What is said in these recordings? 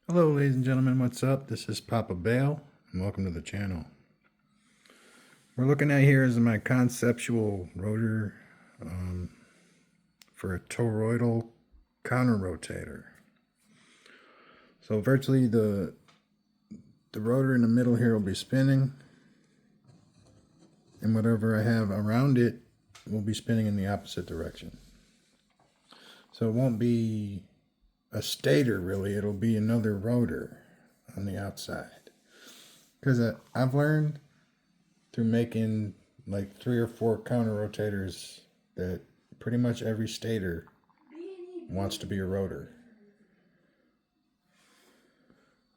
Hello ladies and gentlemen, what's up? This is Papa Bale and welcome to the channel. We're looking at here is my conceptual rotor for a toroidal counter rotator. So virtually the rotor in the middle here will be spinning, and whatever I have around it will be spinning in the opposite direction. So it won't be a stator really, it'll be another rotor on the outside. Because I've learned through making like 3 or 4 counter rotators that pretty much every stator wants to be a rotor.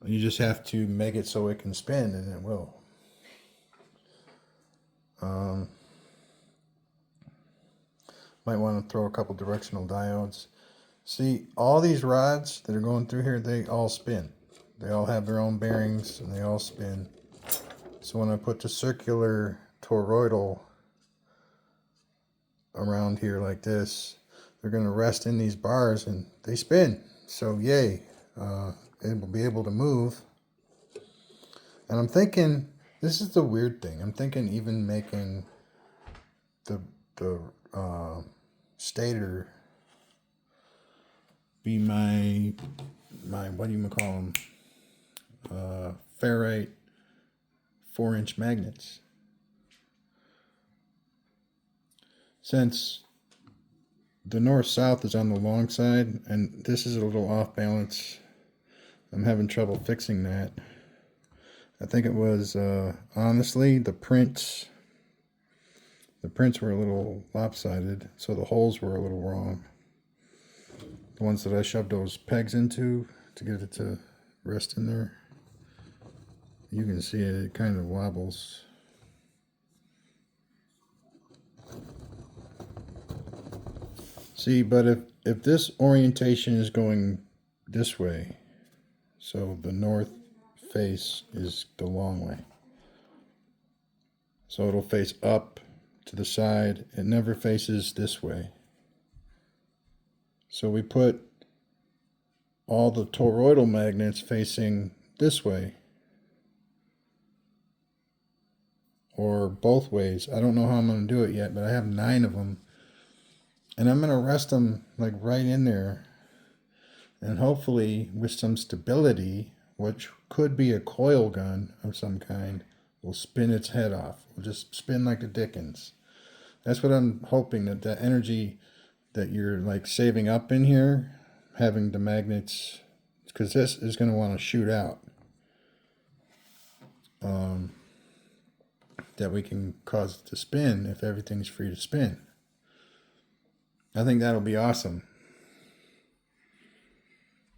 You just have to make it so it can spin, and it will. Might want to throw a couple directional diodes. See, all these rods that are going through here, they all spin. They all have their own bearings and they all spin. So when I put the circular toroidal around here like this, they're going to rest in these bars and they spin. So yay, it will be able to move. And I'm thinking, this is the weird thing, I'm thinking even making the stator be my what do you call them, ferrite 4-inch magnets. Since the north-south is on the long side and this is a little off balance, I'm having trouble fixing that. I think it was honestly the prints were a little lopsided, so the holes were a little wrong. The ones that I shoved those pegs into to get it to rest in there, you can see it kind of wobbles. See, but if this orientation is going this way, so the north face is the long way, so it'll face up to the side. It never faces this way. So we put all the toroidal magnets facing this way, or both ways. I don't know how I'm going to do it yet, but I have 9 of them, and I'm going to rest them like right in there, and hopefully with some stability, which could be a coil gun of some kind, will spin its head off. Will just spin like the dickens. That's what I'm hoping, that the energy that you're like saving up in here, having the magnets, because this is going to want to shoot out, that we can cause it to spin if everything's free to spin. I think that'll be awesome.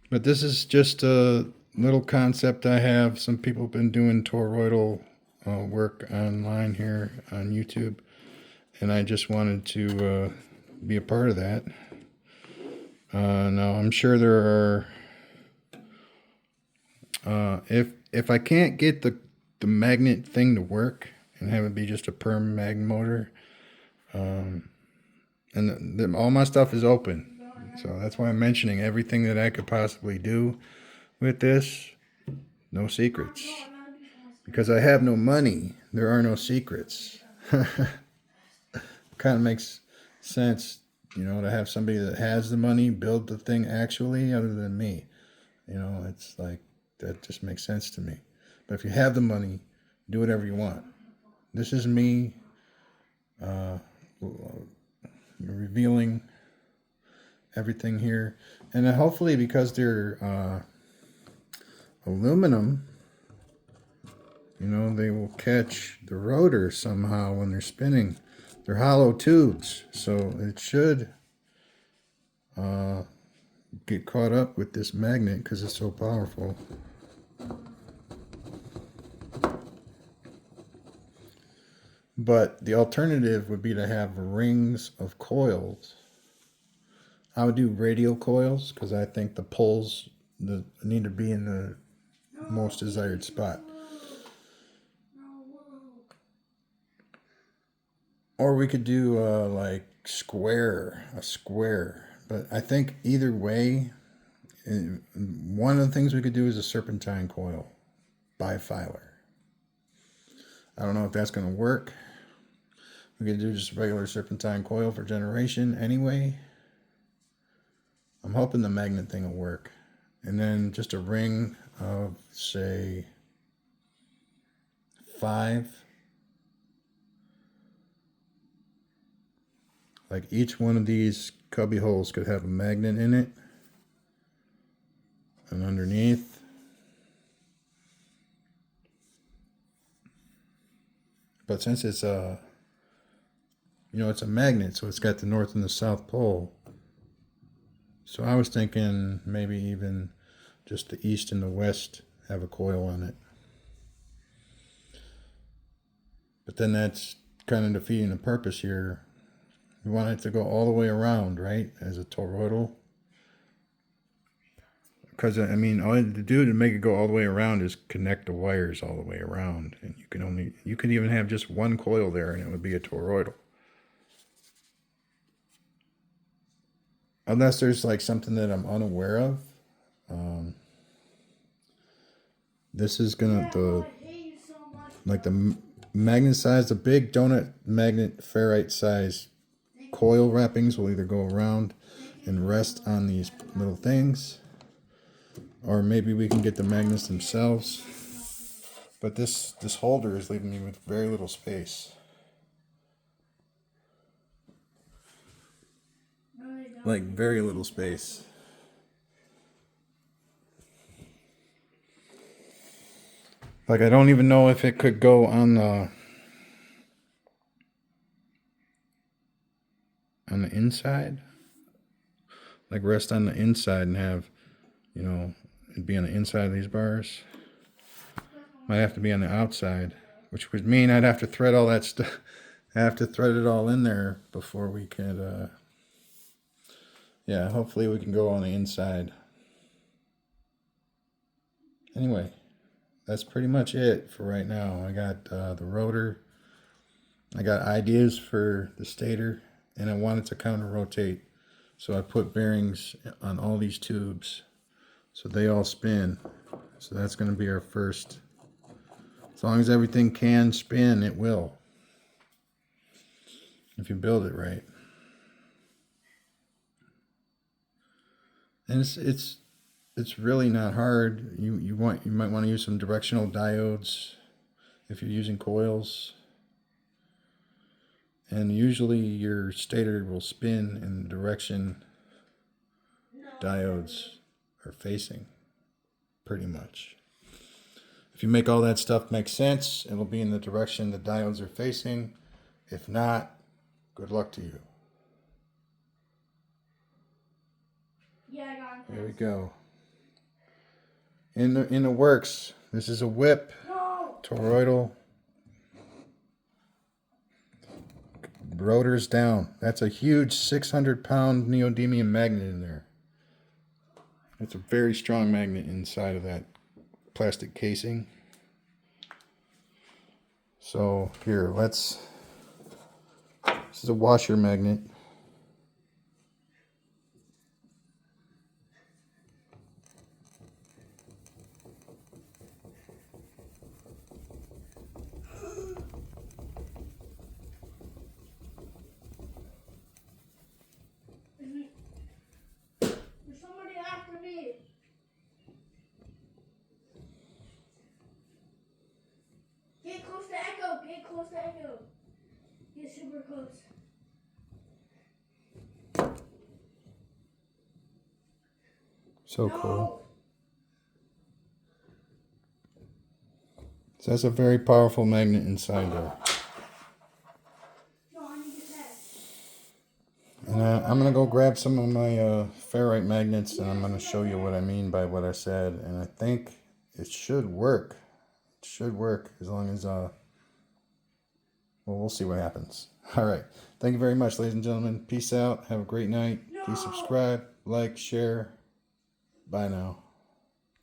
But this is just a little concept I have. Some people have been doing toroidal work online here on YouTube, and I just wanted to be a part of that. Now I'm sure there are, if I can't get the magnet thing to work and have it be just a perm mag motor, and all my stuff is open, so that's why I'm mentioning everything that I could possibly do with this. No secrets, because I have no money. There are no secrets. Kind of makes sense, you know, to have somebody that has the money build the thing actually, other than me. You know, it's like, that just makes sense to me. But if you have the money, do whatever you want. This is me revealing everything here, and hopefully because they're aluminum, you know, they will catch the rotor somehow when they're spinning. They're hollow tubes, so it should get caught up with this magnet because it's so powerful. But the alternative would be to have rings of coils. I would do radial coils because I think the poles need to be in the most desired spot. Or we could do like a square. But I think either way, one of the things we could do is a serpentine coil, bifilar. I don't know if that's going to work. We could do just a regular serpentine coil for generation anyway. I'm hoping the magnet thing will work. And then just a ring of, say, 5. Like each one of these cubby holes could have a magnet in it. And underneath, but since it's a, it's a magnet, so it's got the north and the south pole. So I was thinking maybe even just the east and the west have a coil on it. But then that's kind of defeating the purpose here. We want it to go all the way around, right, as a toroidal. Because, I mean, all you have to do to make it go all the way around is connect the wires all the way around. And you can even have just one coil there and it would be a toroidal. Unless there's like something that I'm unaware of. This is gonna, the magnet size, the big donut magnet ferrite size coil wrappings will either go around and rest on these little things. Or maybe we can get the magnets themselves. But this holder is leaving me with very little space. Like very little space. Like I don't even know if it could go on the inside. Like rest on the inside and have, it'd be on the inside of these bars. Might have to be on the outside, which would mean I'd have to thread all that stuff. I have to thread it all in there before we could, yeah, hopefully we can go on the inside. Anyway, that's pretty much it for right now. I got the rotor. I got ideas for the stator, and I wanted to counter rotate. So I put bearings on all these tubes so they all spin. So that's going to be our first. As long as everything can spin, it will. If you build it right. And it's really not hard. You might want to use some directional diodes if you're using coils. And usually your stator will spin in the direction diodes are facing, pretty much. If you make all that stuff make sense, it'll be in the direction the diodes are facing. If not, good luck to you. Yeah, I got it. There we go. In the works. This is a whip, toroidal. Rotor's down. That's a huge 600-pound neodymium magnet in there. It's a very strong magnet inside of that plastic casing. So here, this is a washer magnet. There's somebody after me. Get close to Echo. Get close to Echo. Get super close. So cool. So that's a very powerful magnet inside there. No, I need to test. And I'm going to go grab some of my ferrite magnets, and I'm going to show you what I mean by what I said. And I think it should work. It should work as long as, well, we'll see what happens. All right. Thank you very much, ladies and gentlemen. Peace out. Have a great night. Please subscribe, like, share. Bye now.